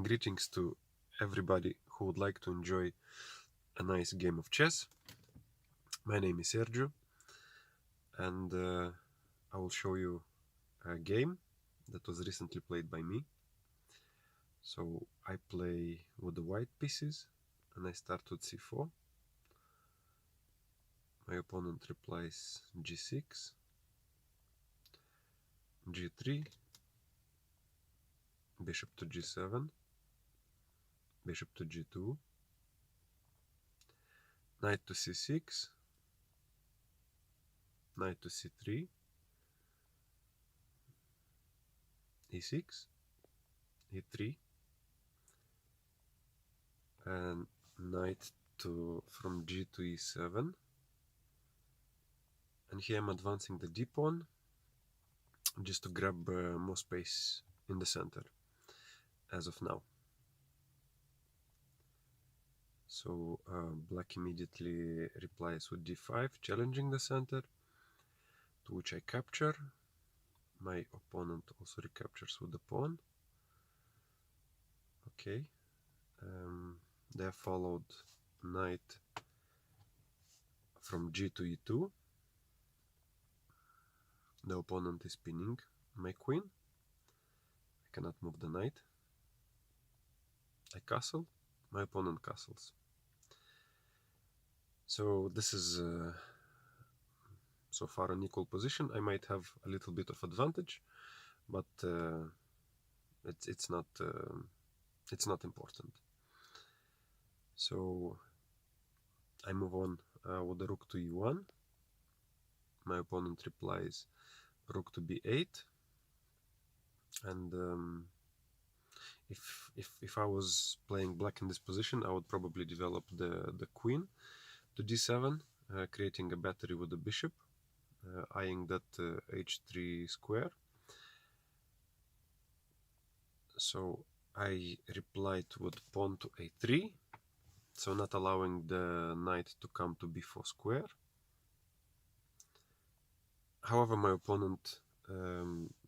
Greetings to everybody who would like to enjoy a nice game of chess. My name is Sergio, and I will show you a game that was recently played by me. So I play with the white pieces, and I start with c4. My opponent replies g6, g3, bishop to g7, bishop to g2, knight to c6, knight to c3, e6, e3, and knight to from g to e7. And here I'm advancing the d pawn just to grab more space in the center as of now. So black immediately replies with d5, challenging the center, to which I capture. My opponent also recaptures with the pawn. Okay. There followed knight from g to e2. The opponent is pinning my queen. I cannot move the knight. I castle. My opponent castles. So this is so far an equal position. I might have a little bit of advantage, but it's not important. So I move on with the rook to e1. My opponent replies rook to b8, and if I was playing black in this position, I would probably develop the queen to d7, creating a battery with the bishop, eyeing that h3 square. So I replied with pawn to a3, so not allowing the knight to come to b4 square. However, my opponent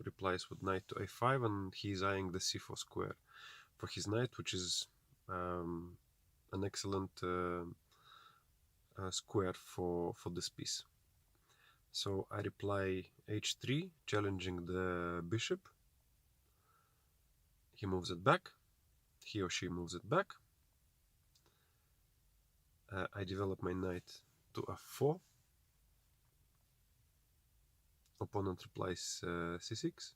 replies with knight to a5, and he's eyeing the c4 square for his knight, which is an excellent square for this piece. So I reply h3, challenging the bishop. He moves it back. He or she moves it back. I develop my knight to f4. Opponent replies c6.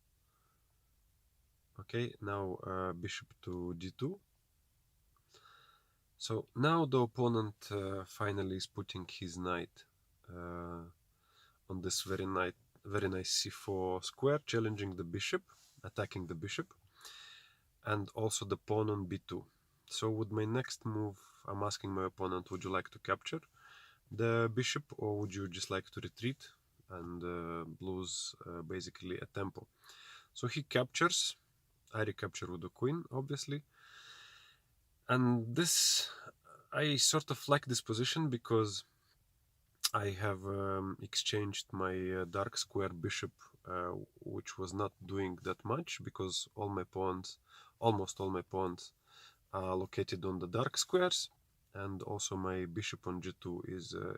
Okay, now bishop to d2. So now the opponent finally is putting his knight on this very nice c4 square, challenging the bishop, attacking the bishop, and also the pawn on b2. So with my next move, I'm asking my opponent, would you like to capture the bishop, or would you just like to retreat and lose basically a tempo? So he captures. I recapture with the queen, obviously. And this, I sort of like this position because I have exchanged my dark square bishop, which was not doing that much because almost all my pawns are located on the dark squares, and also my bishop on g2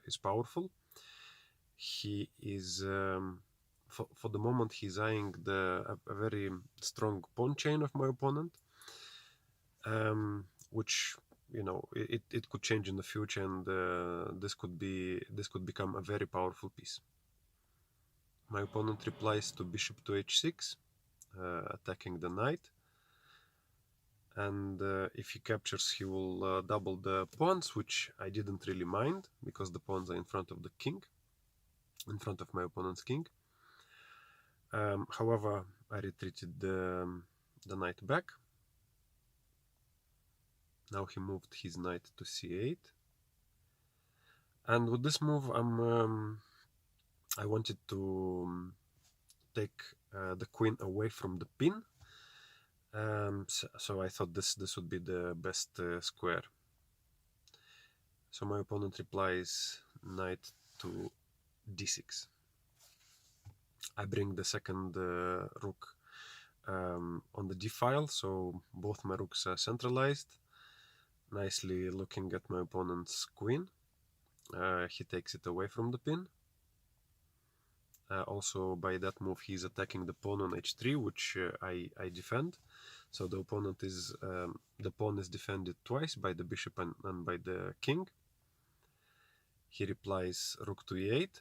is powerful. He is for the moment he's eyeing a very strong pawn chain of my opponent, which it could change in the future, and this could become a very powerful piece. My opponent replies to bishop to h6, attacking the knight, and if he captures, he will double the pawns, which I didn't really mind because the pawns are in front of the king, in front of my opponent's king. However, I retreated the knight back. Now he moved his knight to c8, and with this move I wanted to take the queen away from the pin, so I thought this would be the best square. So my opponent replies knight to d6. I bring the second rook on the d file, so both my rooks are centralized. Nicely looking at my opponent's queen. He takes it away from the pin. Also, by that move, he's attacking the pawn on h3, which I defend. So the opponent is the pawn is defended twice by the bishop and by the king. He replies rook to e8,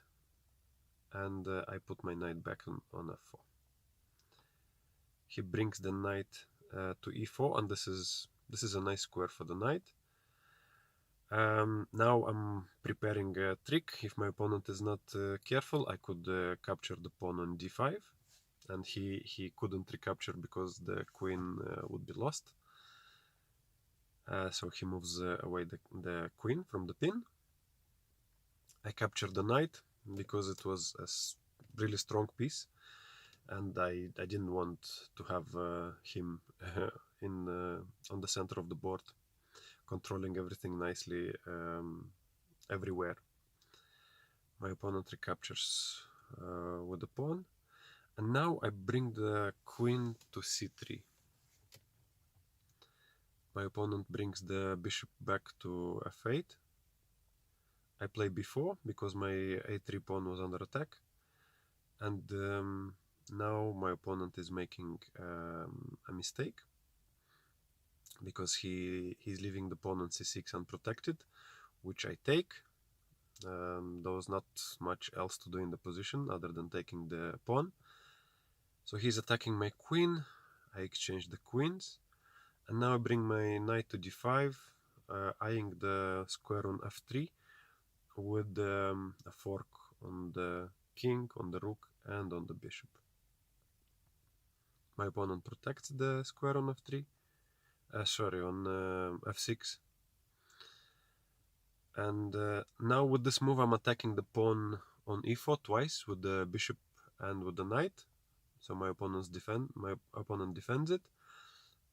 and I put my knight back on f4. He brings the knight to e4, and this is a nice square for the knight. Now I'm preparing a trick. If my opponent is not careful, I could capture the pawn on d5, and he couldn't recapture because the queen would be lost. So he moves away the queen from the pin. I capture the knight because it was a really strong piece, and I didn't want to have him in on the center of the board, controlling everything nicely everywhere. My opponent recaptures with the pawn, and now I bring the queen to c3. My opponent brings the bishop back to f8. I play b4 because my a3 pawn was under attack, and now my opponent is making a mistake because he's leaving the pawn on c6 unprotected, which I take. There was not much else to do in the position other than taking the pawn. So he's attacking my queen. I exchange the queens, and now I bring my knight to d5, eyeing the square on f3 with a fork on the king, on the rook, and on the bishop. My opponent protects the square on f3, on f6. And now with this move, I'm attacking the pawn on e4 twice with the bishop and with the knight. So my opponent defends it.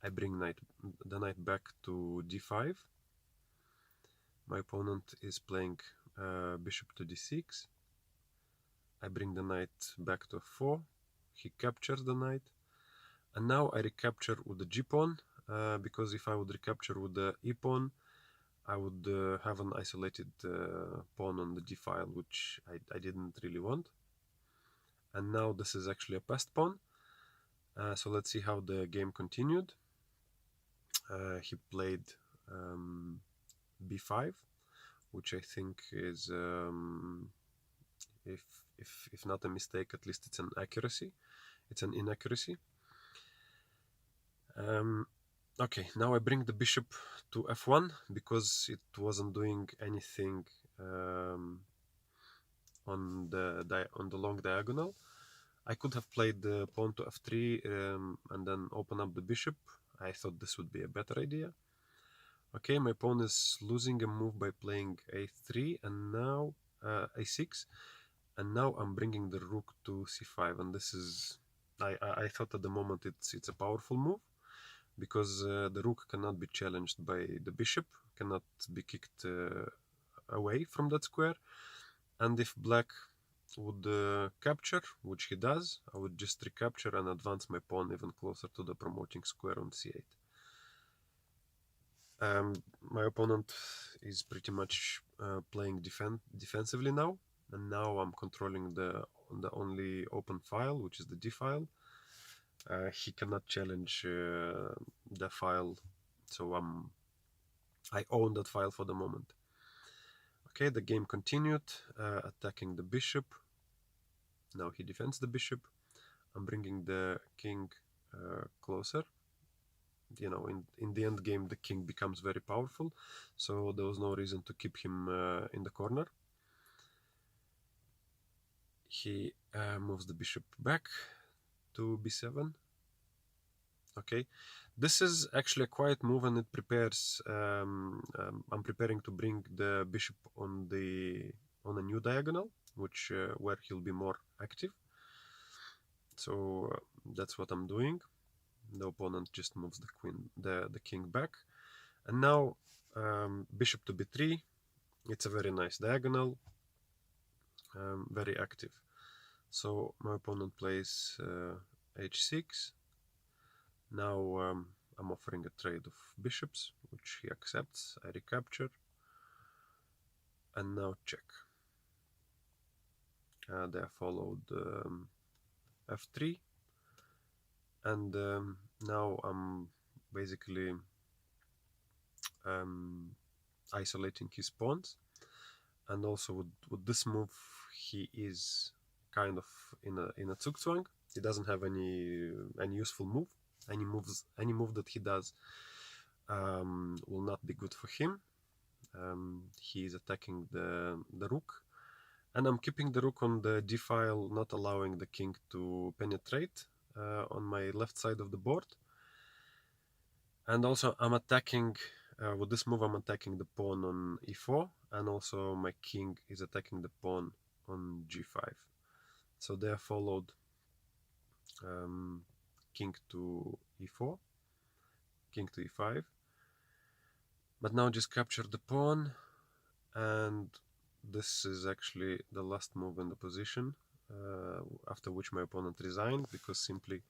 I bring the knight back to d5. My opponent is playing bishop to d6. I bring the knight back to f4. He captures the knight. And now I recapture with the g-pawn, because if I would recapture with the e-pawn, I would have an isolated pawn on the d file, which I didn't really want. And now this is actually a passed pawn. So let's see how the game continued. He played b5, which I think is, if not a mistake, at least it's an accuracy. It's an inaccuracy. Okay, now I bring the bishop to f1 because it wasn't doing anything on the long diagonal. I could have played the pawn to f3 and then open up the bishop. I thought this would be a better idea. Okay, my pawn is losing a move by playing a3 and now a6, and now I'm bringing the rook to c5, and this is I thought at the moment it's a powerful move, because the rook cannot be challenged by the bishop, cannot be kicked away from that square. And if black would capture, which he does, I would just recapture and advance my pawn even closer to the promoting square on c8. My opponent is pretty much playing defensively now, and now I'm controlling the only open file, which is the d file. He cannot challenge the file, so I own that file for the moment. Okay, the game continued, attacking the bishop. Now he defends the bishop. I'm bringing the king closer. You know, in the end game, the king becomes very powerful, so there was no reason to keep him in the corner. He moves the bishop back to b7. Okay, this is actually a quiet move, and it prepares. I'm preparing to bring the bishop on a new diagonal, which where he'll be more active. So that's what I'm doing. The opponent just moves the king back, and now bishop to b3. It's a very nice diagonal, very active. So my opponent plays h6. Now I'm offering a trade of bishops, which he accepts. I recapture, and now check. There followed f3, and now I'm basically isolating his pawns, and also with this move he is kind of in a zugzwang. He doesn't have any useful move. Any move that he does will not be good for him. He is attacking the rook, and I'm keeping the rook on the d file, not allowing the king to penetrate on my left side of the board. And also I'm attacking, with this move I'm attacking the pawn on e4, and also my king is attacking the pawn on g5. So there followed king to e4, king to e5. But now just capture the pawn, and this is actually the last move in the position, after which my opponent resigned, because simply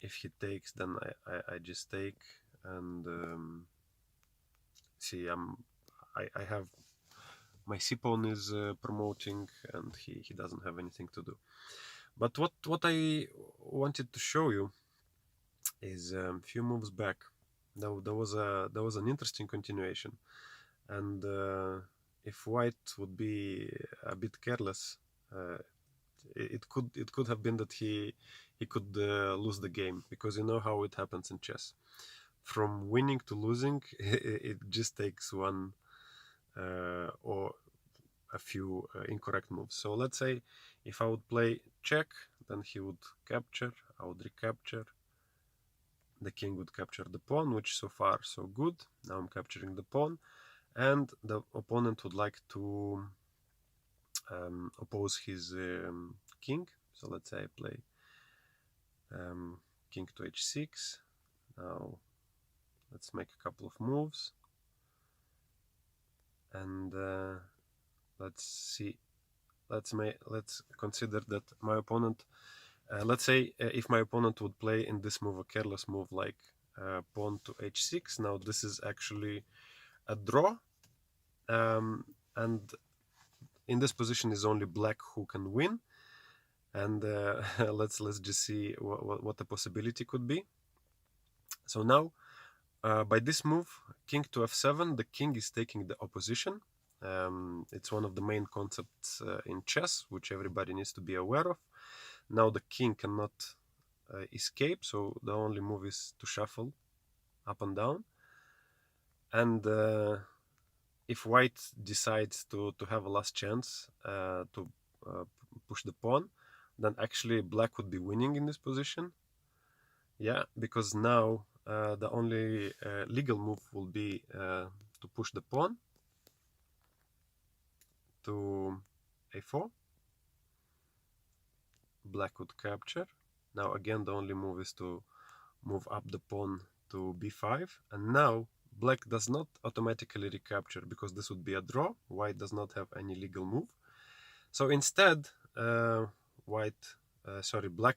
if he takes, then I just take, and see, I have my c pawn is promoting, and he doesn't have anything to do. But what I wanted to show you is a few moves back. There was an interesting continuation, and if white would be a bit careless, it could have been that he could lose the game, because you know how it happens in chess. From winning to losing, it just takes one or a few incorrect moves. So let's say if I would play check, then he would capture, I would recapture, the king would capture the pawn, which so far so good. Now I'm capturing the pawn, and the opponent would like to oppose his king. So let's say I play king to h6. Now let's make a couple of moves, and let's see. Let's consider that my opponent. Let's say if my opponent would play in this move a careless move like pawn to h6. Now this is actually a draw, and in this position is only black who can win. And let's just see what the possibility could be. So now, by this move, king to f7, the king is taking the opposition. It's one of the main concepts in chess, which everybody needs to be aware of. Now the king cannot escape, so the only move is to shuffle up and down. And if white decides to have a last chance to push the pawn, then actually black would be winning in this position. Yeah, because now the only legal move will be to push the pawn to a4. Black would capture. Now again the only move is to move up the pawn to b5, and now black does not automatically recapture, because this would be a draw. White does not have any legal move. So instead, black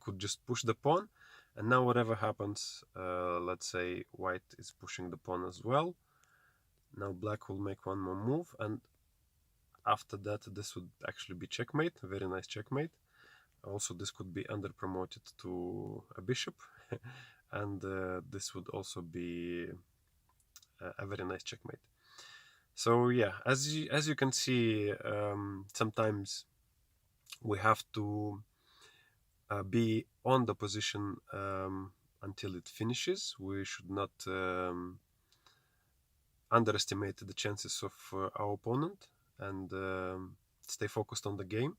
would just push the pawn, and now whatever happens, let's say white is pushing the pawn as well. Now black will make one more move, and after that this would actually be checkmate, a very nice checkmate. Also this could be under promoted to a bishop, and this would also be a very nice checkmate. So yeah, as you can see, sometimes we have to be on the position until it finishes. We should not underestimate the chances of our opponent, and stay focused on the game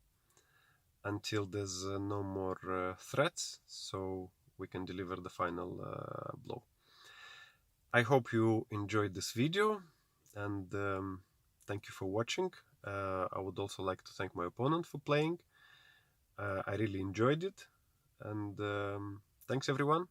until there's no more threats, so we can deliver the final blow. I hope you enjoyed this video, and thank you for watching. I would also like to thank my opponent for playing. I really enjoyed it, and thanks everyone.